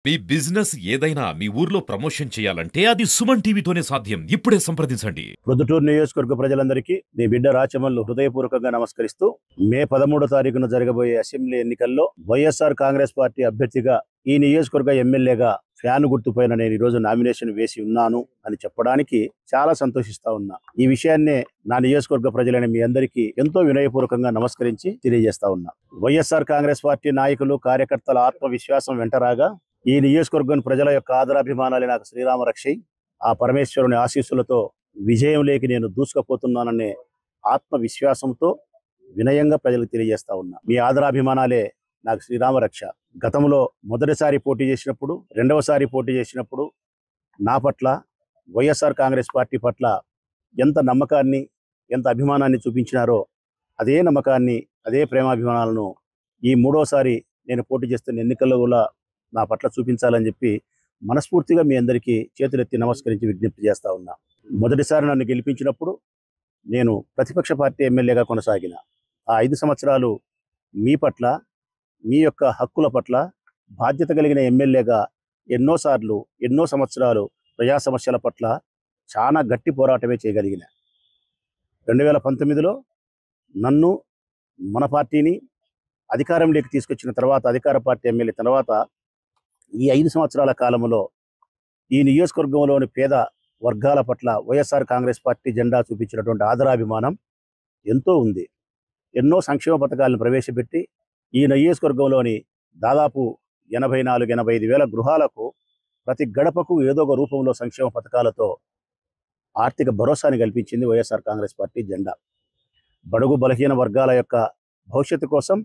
మీ business ఏదైనా మీ ఊర్లో promotion చేయాలంటే అది సుమన్ టీవీతోనే సాధ్యం. ఇప్పుడే సంప్రదించండి. ప్రొద్దుటూరు నియోజకవర్గ ప్రజలందరికీ మీ బిడ్డ రాచమల్లు హృదయపూర్వకంగా నమస్కరిస్తూ మే 13వ తారీఖున జరగబోయే అసెంబ్లీ ఎన్నికల్లో వైఎస్ఆర్ కాంగ్రెస్ పార్టీ అభ్యర్థిగా ఈ నియోజకవర్గ ఎమ్మెల్యేగా ఫ్యాన్ గుర్తుపైన నేను ఈరోజు నామినేషన్ వేసి ఉన్నాను అని చెప్పడానికి చాలా సంతోషిస్తా ఉన్నా. ఈ విషయాన్నే నా నియోజకవర్గ ప్రజలైన మీ అందరికీ ఎంతో వినయపూర్వకంగా నమస్కరించి తెలియజేస్తా ఉన్నా. వైఎస్ఆర్ కాంగ్రెస్ పార్టీ నాయకులు కార్యకర్తల ఆత్మవిశ్వాసం వెంటరాగా ఈ నియోజకవర్గం ప్రజల యొక్క ఆదరాభిమానాలే నాకు శ్రీరామ రక్షై. ఆ పరమేశ్వరుని ఆశీస్సులతో విజయం లేకి నేను దూసుకుపోతున్నాననే ఆత్మవిశ్వాసంతో వినయంగా ప్రజలకు తెలియజేస్తా ఉన్నా. మీ ఆదరాభిమానాలే నాకు శ్రీరామ రక్ష. గతంలో మొదటిసారి పోటీ చేసినప్పుడు, రెండవసారి పోటీ చేసినప్పుడు నా పట్ల, వైఎస్ఆర్ కాంగ్రెస్ పార్టీ పట్ల ఎంత నమ్మకాన్ని, ఎంత అభిమానాన్ని చూపించినారో అదే నమ్మకాన్ని, అదే ప్రేమాభిమానాలను ఈ మూడోసారి నేను పోటీ చేస్తున్న ఎన్నికల్లో కూడా నా పట్ల చూపించాలని చెప్పి మనస్ఫూర్తిగా మీ అందరికీ చేతులెత్తి నమస్కరించి విజ్ఞప్తి చేస్తా ఉన్నా. మొదటిసారి నన్ను గెలిపించినప్పుడు నేను ప్రతిపక్ష పార్టీ ఎమ్మెల్యేగా కొనసాగిన ఆ 5 సంవత్సరాలు మీ పట్ల, మీ యొక్క హక్కుల పట్ల బాధ్యత కలిగిన ఎమ్మెల్యేగా ఎన్నోసార్లు, ఎన్నో సంవత్సరాలు ప్రజా సమస్యల పట్ల చాలా గట్టి పోరాటమే చేయగలిగిన. 2019లో నన్ను, మన పార్టీని అధికారంలోకి తీసుకొచ్చిన తర్వాత, అధికార పార్టీ ఎమ్మెల్యే తర్వాత ఈ 5 సంవత్సరాల కాలంలో ఈ నియోజకవర్గంలోని పేద వర్గాల పట్ల వైఎస్ఆర్ కాంగ్రెస్ పార్టీ జెండా చూపించినటువంటి ఆదరాభిమానం ఎంతో ఉంది. ఎన్నో సంక్షేమ పథకాలను ప్రవేశపెట్టి ఈ నియోజకవర్గంలోని దాదాపు 84-85 వేల గృహాలకు ప్రతి గడపకు ఏదో ఒక రూపంలో సంక్షేమ పథకాలతో ఆర్థిక భరోసాని కల్పించింది వైఎస్ఆర్ కాంగ్రెస్ పార్టీ జెండా. బడుగు బలహీన వర్గాల యొక్క భవిష్యత్తు కోసం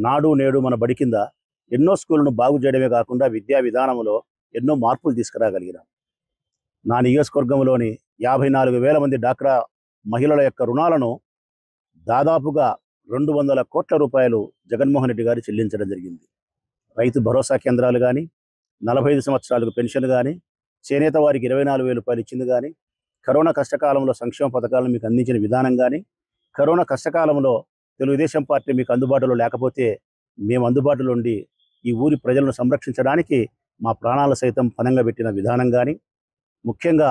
నాడు నేడు మన బడి కింద ఎన్నో స్కూళ్లను బాగు చేయడమే కాకుండా విద్యా విధానంలో ఎన్నో మార్పులు తీసుకురాగలిగినాం. నా నియోజకవర్గంలోని 54,000 మంది డాక్రా మహిళల యొక్క రుణాలను దాదాపుగా 200 కోట్ల రూపాయలు జగన్మోహన్ రెడ్డి గారు చెల్లించడం జరిగింది. రైతు భరోసా కేంద్రాలు కానీ, 45 సంవత్సరాలకు పెన్షన్ కానీ, చేనేత వారికి 24,000 రూపాయలు ఇచ్చింది కానీ, కరోనా కష్టకాలంలో సంక్షేమ పథకాలను మీకు అందించిన విధానం కానీ, కరోనా కష్టకాలంలో తెలుగుదేశం పార్టీ మీకు అందుబాటులో లేకపోతే మేము అందుబాటులో ఉండి ఈ ఊరి ప్రజలను సంరక్షించడానికి మా ప్రాణాలు సైతం పణంగా పెట్టిన విధానం కానీ, ముఖ్యంగా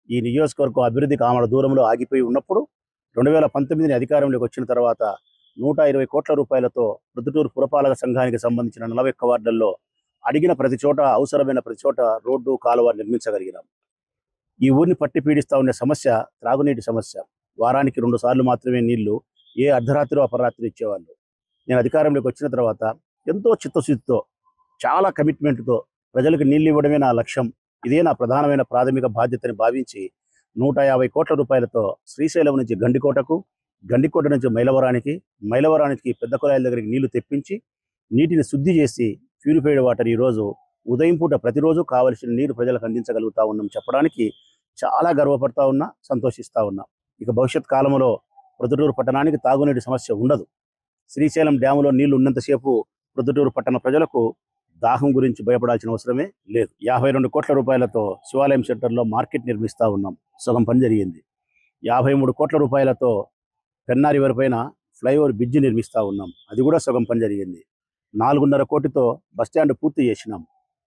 ఈ నియోజకవర్గం అభివృద్ధికి ఆమడ దూరంలో ఆగిపోయి ఉన్నప్పుడు 2019 అధికారంలోకి వచ్చిన తర్వాత 120 కోట్ల రూపాయలతో ప్రొద్దుటూరు పురపాలక సంఘానికి సంబంధించిన 41 వార్డుల్లో అడిగిన ప్రతి చోట, అవసరమైన ప్రతి చోట రోడ్డు, కాలువ నిర్మించగలిగినాం. ఈ ఊరిని పట్టి పీడిస్తూ ఉండే సమస్య త్రాగునీటి సమస్య. వారానికి 2 సార్లు మాత్రమే నీళ్లు ఏ అర్ధరాత్రి అపరాత్రి ఇచ్చేవాళ్ళు. నేను అధికారంలోకి వచ్చిన తర్వాత ఎంతో చిత్తశుద్ధితో, చాలా కమిట్మెంట్తో ప్రజలకు నీళ్లు ఇవ్వడమే నా లక్ష్యం, ఇదే నా ప్రధానమైన ప్రాథమిక బాధ్యతని భావించి 150 కోట్ల రూపాయలతో శ్రీశైలం నుంచి గండికోటకు, గండికోట నుంచి మైలవరానికి, మైలవరానికి పెద్ద కుళాయిల దగ్గరికి నీళ్లు తెప్పించి నీటిని శుద్ధి చేసి ప్యూరిఫైడ్ వాటర్ ఈరోజు ఉదయం పూట ప్రతిరోజు కావలసిన నీరు ప్రజలకు అందించగలుగుతా ఉన్నాం చెప్పడానికి చాలా గర్వపడతా ఉన్నా, సంతోషిస్తూ ఉన్నా. ఇక భవిష్యత్ కాలంలో ప్రొద్దుటూరు పట్టణానికి తాగునీటి సమస్య ఉండదు. శ్రీశైలం డ్యాములో నీళ్లు ఉన్నంతసేపు ప్రొద్దుటూరు పట్టణ ప్రజలకు దాహం గురించి భయపడాల్సిన అవసరమే లేదు. 52 కోట్ల రూపాయలతో శివాలయం సెంటర్లో మార్కెట్ నిర్మిస్తూ ఉన్నాం, సగం పని జరిగింది. 53 కోట్ల రూపాయలతో పెన్నారి వరపైన ఫ్లైఓవర్ బ్రిడ్జి నిర్మిస్తూ ఉన్నాం, అది కూడా సగం పని జరిగింది. 4.5 కోటితో బస్టాండ్ పూర్తి చేసినాం.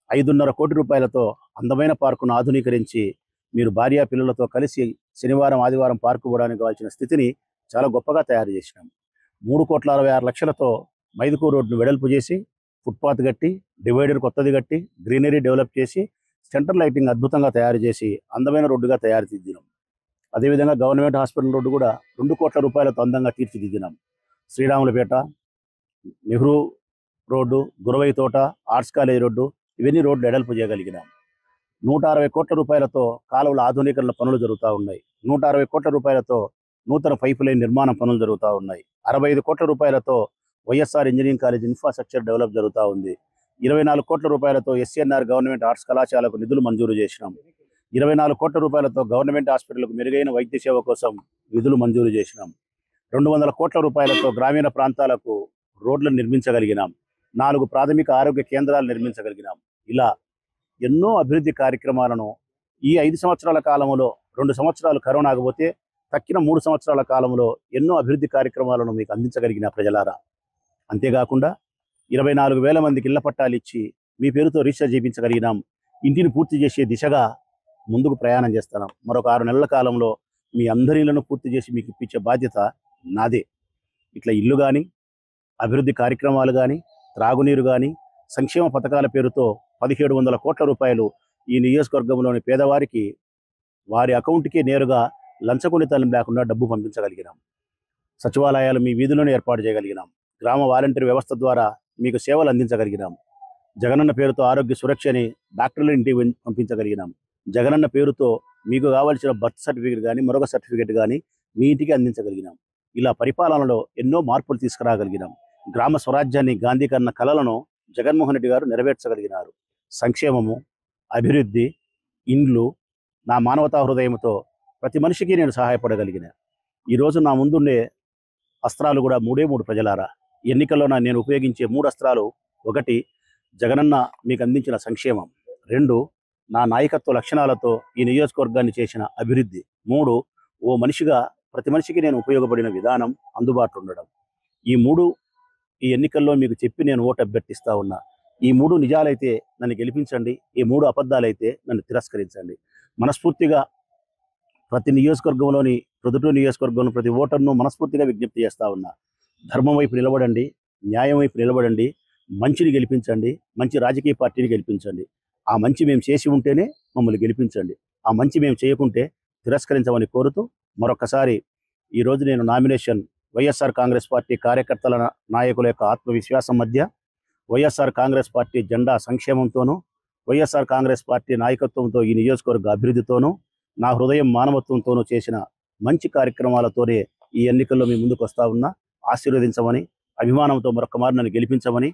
5.5 కోటి రూపాయలతో అందమైన పార్కును ఆధునీకరించి మీరు భార్యా పిల్లలతో కలిసి శనివారం, ఆదివారం పార్కు పోవడానికి కావాల్సిన స్థితిని చాలా గొప్పగా తయారు చేసినాం. 3,66,00,000లతో మైదుకూరు రోడ్డును వెడల్పు చేసి, ఫుట్పాత్ కట్టి, డివైడర్ కొత్తది కట్టి, గ్రీనరీ డెవలప్ చేసి, సెంటర్ లైటింగ్ అద్భుతంగా తయారు చేసి అందమైన రోడ్డుగా తయారుదిద్దినాం. అదేవిధంగా గవర్నమెంట్ హాస్పిటల్ రోడ్డు కూడా 2 కోట్ల రూపాయలతో అందంగా తీర్చిదిద్దినాం. శ్రీరాములపేట, నెహ్రూ రోడ్డు, గురవై తోట, ఆర్ట్స్ కాలేజ్ రోడ్డు, ఇవన్నీ రోడ్లు వెడల్పు చేయగలిగినాం. 160 కోట్ల రూపాయలతో కాలువల ఆధునీకరణ పనులు జరుగుతూ ఉన్నాయి. 160 కోట్ల రూపాయలతో నూతన పైపు లైన్ నిర్మాణం పనులు జరుగుతూ ఉన్నాయి. 65 కోట్ల రూపాయలతో YSR engineering college infrastructure develop జరుగుతూ ఉంది. 24 కోట్ల రూపాయలతో ఎస్ఎన్ఆర్ గవర్నమెంట్ ఆర్ట్స్ కళాశాలకు నిధులు మంజూరు చేసినాం. 24 కోట్ల రూపాయలతో గవర్నమెంట్ హాస్పిటల్కు మెరుగైన వైద్య సేవ కోసం నిధులు మంజూరు చేసినాం. 200 కోట్ల రూపాయలతో గ్రామీణ ప్రాంతాలకు రోడ్లను నిర్మించగలిగినాం. 4 ప్రాథమిక ఆరోగ్య కేంద్రాలు నిర్మించగలిగినాం. ఇలా ఎన్నో అభివృద్ధి కార్యక్రమాలను ఈ 5 సంవత్సరాల కాలంలో, 2 సంవత్సరాలు కరోనా ఆగిపోతే తక్కిన 3 సంవత్సరాల కాలంలో ఎన్నో అభివృద్ధి కార్యక్రమాలను మీకు అందించగలిగిన ప్రజలారా. అంతేకాకుండా 24,000 మందికి ఇళ్ల పట్టాలు ఇచ్చి మీ పేరుతో రిజిస్టర్ చేయించగలిగినాం. ఇంటిని పూర్తి చేసే దిశగా ముందుకు ప్రయాణం చేస్తున్నాం. మరొక 6 నెలల కాలంలో మీ అందరి ఇళ్లను పూర్తి చేసి మీకు ఇప్పించే బాధ్యత నాదే. ఇట్లా ఇల్లు కానీ, అభివృద్ధి కార్యక్రమాలు కానీ, త్రాగునీరు కానీ, సంక్షేమ పథకాల పేరుతో 1700 కోట్ల రూపాయలు ఈ నియోజకవర్గంలోని పేదవారికి వారి అకౌంట్కే నేరుగా లంచగొండితనం లేకుండా డబ్బు పంపించగలిగినాం. సచివాలయాలు మీ వీధిలోనే ఏర్పాటు చేయగలిగినాం. గ్రామ వాలంటీర్ వ్యవస్థ ద్వారా మీకు సేవలు అందించగలిగినాం. జగనన్న పేరుతో ఆరోగ్య సురక్షని డాక్టర్ల ఇంటికి పంపించగలిగినాం. జగనన్న పేరుతో మీకు కావాల్సిన బర్త్ సర్టిఫికేట్ కానీ, మరొక సర్టిఫికేట్ కానీ మీ ఇంటికి అందించగలిగినాం. ఇలా పరిపాలనలో ఎన్నో మార్పులు తీసుకురాగలిగినాం. గ్రామ స్వరాజ్యాన్ని, గాంధీకరణ కలలను జగన్మోహన్ రెడ్డి గారు నెరవేర్చగలిగినారు. సంక్షేమము, అభివృద్ధి, ఇండ్లు, నా మానవతా హృదయంతో ప్రతి మనిషికి నేను సహాయపడగలిగిన. ఈరోజు నా ముందుండే అస్త్రాలు కూడా 3 ప్రజలారా. ఎన్నికల్లో నేను ఉపయోగించే 3 అస్త్రాలు: 1, జగనన్న మీకు అందించిన సంక్షేమం; 2, నా నాయకత్వ లక్షణాలతో ఈ నియోజకవర్గాన్ని చేసిన అభివృద్ధి; 3, ఓ మనిషిగా ప్రతి మనిషికి నేను ఉపయోగపడిన విధానం, అందుబాటులో ఉండడం. ఈ 3 ఈ ఎన్నికల్లో మీకు చెప్పి నేను ఓటు అభ్యర్థిస్తా ఉన్నా. ఈ 3 నిజాలైతే నన్ను గెలిపించండి, ఈ 3 అబద్ధాలైతే నన్ను తిరస్కరించండి. మనస్ఫూర్తిగా ప్రతి నియోజకవర్గంలోని, ప్రొద్దుటూరు నియోజకవర్గంలో ప్రతి ఓటర్ను మనస్ఫూర్తిగా విజ్ఞప్తి చేస్తా ఉన్నా. ధర్మం వైపు నిలబడండి, న్యాయం వైపు నిలబడండి, మంచిని గెలిపించండి, మంచి రాజకీయ పార్టీని గెలిపించండి. ఆ మంచి మేము చేసి ఉంటేనే మమ్మల్ని గెలిపించండి. ఆ మంచి మేము చేయకుంటే తిరస్కరించమని కోరుతూ, మరొకసారి ఈరోజు నేను నామినేషన్ వైఎస్ఆర్ కాంగ్రెస్ పార్టీ కార్యకర్తల, నాయకుల యొక్క ఆత్మవిశ్వాసం మధ్య, వైఎస్ఆర్ కాంగ్రెస్ పార్టీ జెండా సంక్షేమంతోనూ, వైఎస్ఆర్ కాంగ్రెస్ పార్టీ నాయకత్వంతో ఈ నియోజకవర్గ అభివృద్ధితోనూ, నా హృదయం మానవత్వంతోనూ చేసిన మంచి కార్యక్రమాలతోనే ఈ ఎన్నికల్లో మీ ముందుకు వస్తా ఉన్నా. ఆశీర్వదించమని, అభిమానంతో మరొక మారు నన్ను గెలిపించమని,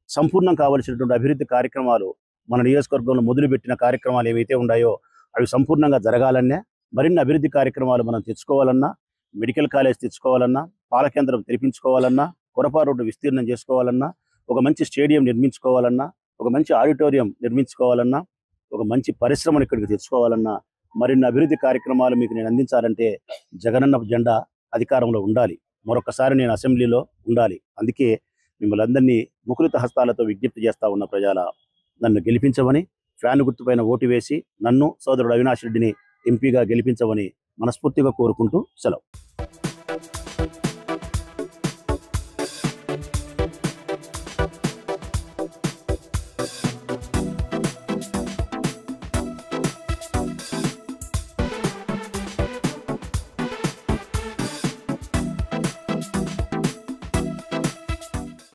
సంపూర్ణం కావలసినటువంటి అభివృద్ధి కార్యక్రమాలు, మన నియోజకవర్గంలో మొదలుపెట్టిన కార్యక్రమాలు ఏవైతే ఉన్నాయో అవి సంపూర్ణంగా జరగాలన్నా, మరిన్ని అభివృద్ధి కార్యక్రమాలు మనం తెచ్చుకోవాలన్నా, మెడికల్ కాలేజ్ తెచ్చుకోవాలన్నా, పాల కేంద్రం తెరిపించుకోవాలన్నా, కొరపా రోడ్డు విస్తీర్ణం చేసుకోవాలన్నా, ఒక మంచి స్టేడియం నిర్మించుకోవాలన్నా, ఒక మంచి ఆడిటోరియం నిర్మించుకోవాలన్నా, ఒక మంచి పరిశ్రమను ఇక్కడికి తెచ్చుకోవాలన్నా, మరిన్ని అభివృద్ధి కార్యక్రమాలు మీకు నేను అందించాలంటే జగనన్న జెండా అధికారంలో ఉండాలి. మరొకసారి నేను అసెంబ్లీలో ఉండాలి. అందుకే మిమ్మల్ని అందరినీ ముకులిత హస్తాలతో విజ్ఞప్తి చేస్తా ఉన్న ప్రజల, నన్ను గెలిపించమని, ఫ్యాన్ గుర్తుపైన ఓటు వేసి నన్ను, సోదరుడు అవినాష్ రెడ్డిని ఎంపీగా గెలిపించమని మనస్ఫూర్తిగా కోరుకుంటూ సెలవు.